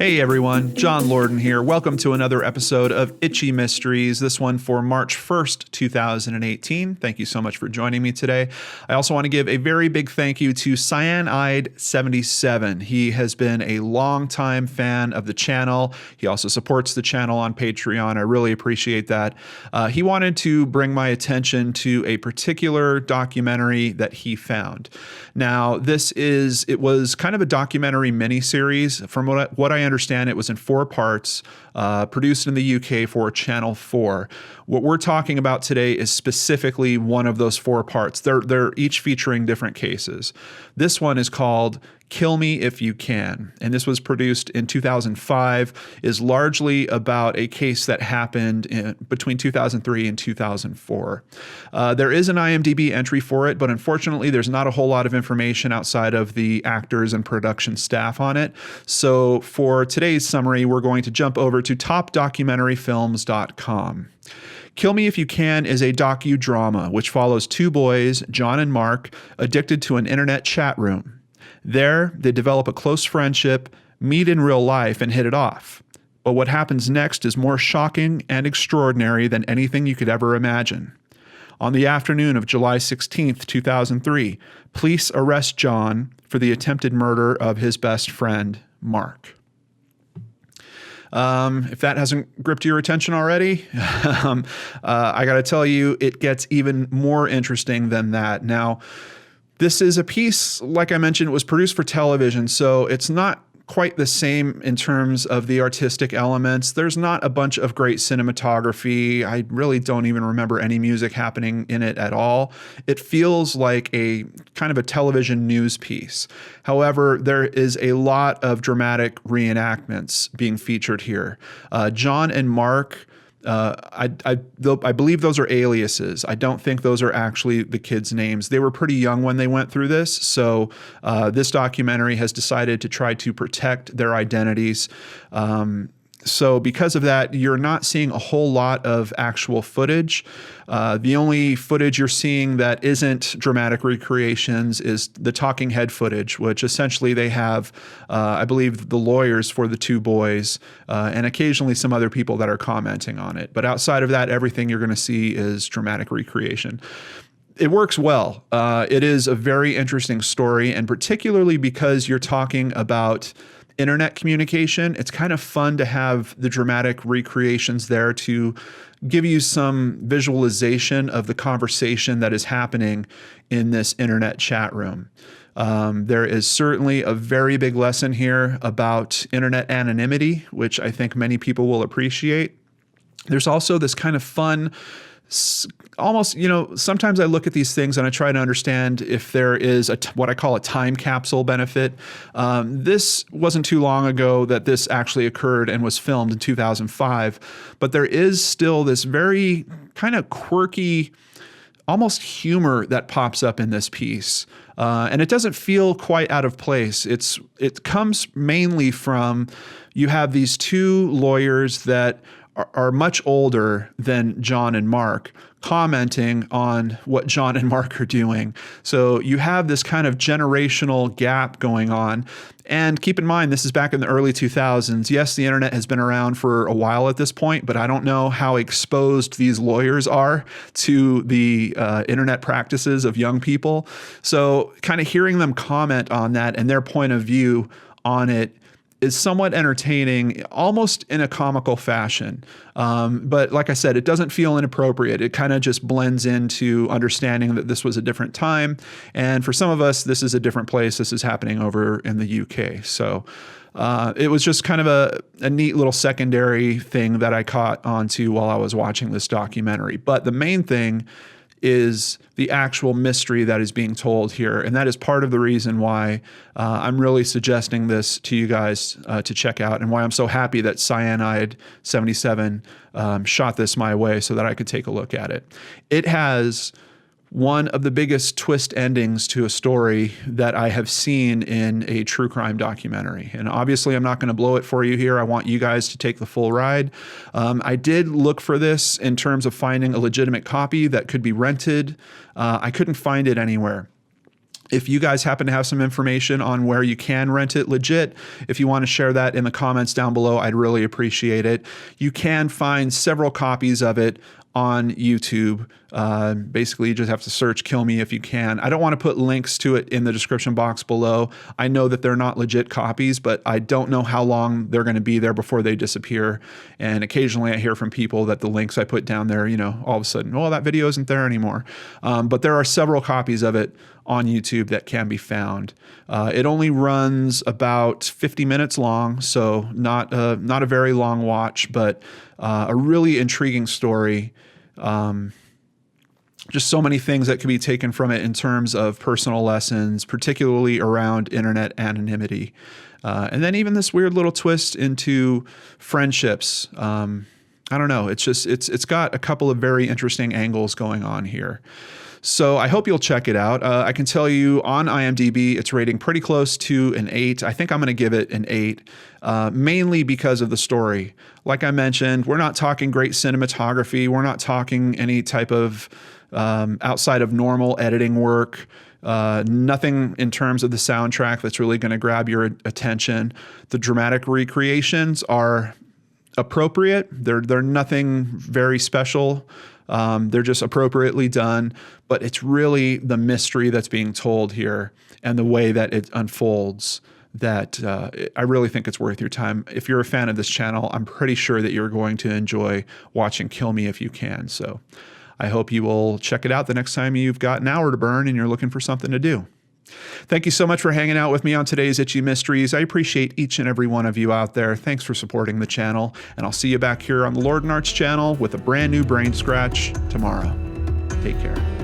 Hey everyone, John Lorden here. Welcome to another episode of Itchy Mysteries, this one for March 1st, 2018. Thank you so much for joining me today. I also want to give a very big thank you to Cyanide77. He has been a longtime fan of the channel. He also supports the channel on Patreon. I really appreciate that. He wanted to bring my attention to a particular documentary that he found. Now, it was kind of a documentary miniseries. From what I understand, it was in 4 parts, produced in the UK for Channel 4. What we're talking about today is specifically one of those 4 parts. They're each featuring different cases. This one is called Kill Me If You Can, and this was produced in 2005, is largely about a case that happened between 2003 and 2004. There is an IMDB entry for it, but unfortunately there's not a whole lot of information outside of the actors and production staff on it. So for today's summary, we're going to jump over to topdocumentaryfilms.com. Kill Me If You Can is a docudrama which follows 2 boys, John and Mark, addicted to an internet chat room. There, they develop a close friendship, meet in real life, and hit it off. But what happens next is more shocking and extraordinary than anything you could ever imagine. On the afternoon of July 16th, 2003, police arrest John for the attempted murder of his best friend, Mark. If that hasn't gripped your attention already, I got to tell you, it gets even more interesting than that. Now, this is a piece, like I mentioned, it was produced for television, so it's not quite the same in terms of the artistic elements. There's not a bunch of great cinematography. I really don't even remember any music happening in it at all. It feels like a kind of a television news piece. However, there is a lot of dramatic reenactments being featured here. John and Mark, I believe those are aliases. I don't think those are actually the kids' names. They were pretty young when they went through this, so this documentary has decided to try to protect their identities. So because of that, you're not seeing a whole lot of actual footage. The only footage you're seeing that isn't dramatic recreations is the talking head footage, which essentially they have, I believe, the lawyers for the 2 boys and occasionally some other people that are commenting on it. But outside of that, everything you're going to see is dramatic recreation. It works well. It is a very interesting story, and particularly because you're talking about internet communication, it's kind of fun to have the dramatic recreations there to give you some visualization of the conversation that is happening in this internet chat room. There is certainly a very big lesson here about internet anonymity, which I think many people will appreciate. There's also this kind of fun, almost, sometimes I look at these things and I try to understand if there is what I call a time capsule benefit. This wasn't too long ago that this actually occurred and was filmed in 2005, but there is still this very kind of quirky, almost humor that pops up in this piece. And it doesn't feel quite out of place. It comes mainly from, you have these 2 lawyers that are much older than John and Mark, commenting on what John and Mark are doing. So you have this kind of generational gap going on. And keep in mind, this is back in the early 2000s. Yes, the internet has been around for a while at this point, but I don't know how exposed these lawyers are to the internet practices of young people. So kind of hearing them comment on that and their point of view on it is somewhat entertaining, almost in a comical fashion. But like I said, it doesn't feel inappropriate. It kind of just blends into understanding that this was a different time. And for some of us, this is a different place. This is happening over in the UK. So it was just kind of a neat little secondary thing that I caught onto while I was watching this documentary. But the main thing is the actual mystery that is being told here. And that is part of the reason why I'm really suggesting this to you guys to check out, and why I'm so happy that Cyanide77 shot this my way so that I could take a look at it. It has one of the biggest twist endings to a story that I have seen in a true crime documentary. And obviously I'm not going to blow it for you here. I want you guys to take the full ride. I did look for this in terms of finding a legitimate copy that could be rented. I couldn't find it anywhere. If you guys happen to have some information on where you can rent it legit, if you want to share that in the comments down below, I'd really appreciate it. You can find several copies of it on YouTube. Basically, you just have to search Kill Me If You Can. I don't want to put links to it in the description box below. I know that they're not legit copies, but I don't know how long they're going to be there before they disappear. And occasionally I hear from people that the links I put down there, you know, all of a sudden, oh, that video isn't there anymore. But there are several copies of it on YouTube that can be found. It only runs about 50 minutes long, so not a very long watch, but a really intriguing story. Just so many things that could be taken from it in terms of personal lessons, particularly around internet anonymity. And then even this weird little twist into friendships. I don't know. It's got a couple of very interesting angles going on here. So I hope you'll check it out. I can tell you on IMDb, it's rating pretty close to an 8. I think I'm going to give it an 8, mainly because of the story. Like I mentioned, we're not talking great cinematography. We're not talking any type of outside of normal editing work. Nothing in terms of the soundtrack that's really going to grab your attention. The dramatic recreations are appropriate. They're nothing very special. They're just appropriately done, but it's really the mystery that's being told here and the way that it unfolds that I really think it's worth your time. If you're a fan of this channel, I'm pretty sure that you're going to enjoy watching Kill Me If You Can. So I hope you will check it out the next time you've got an hour to burn and you're looking for something to do. Thank you so much for hanging out with me on today's Itchy Mysteries. I appreciate each and every one of you out there. Thanks for supporting the channel, and I'll see you back here on the Lord and Arts channel with a brand new Brain Scratch tomorrow. Take care.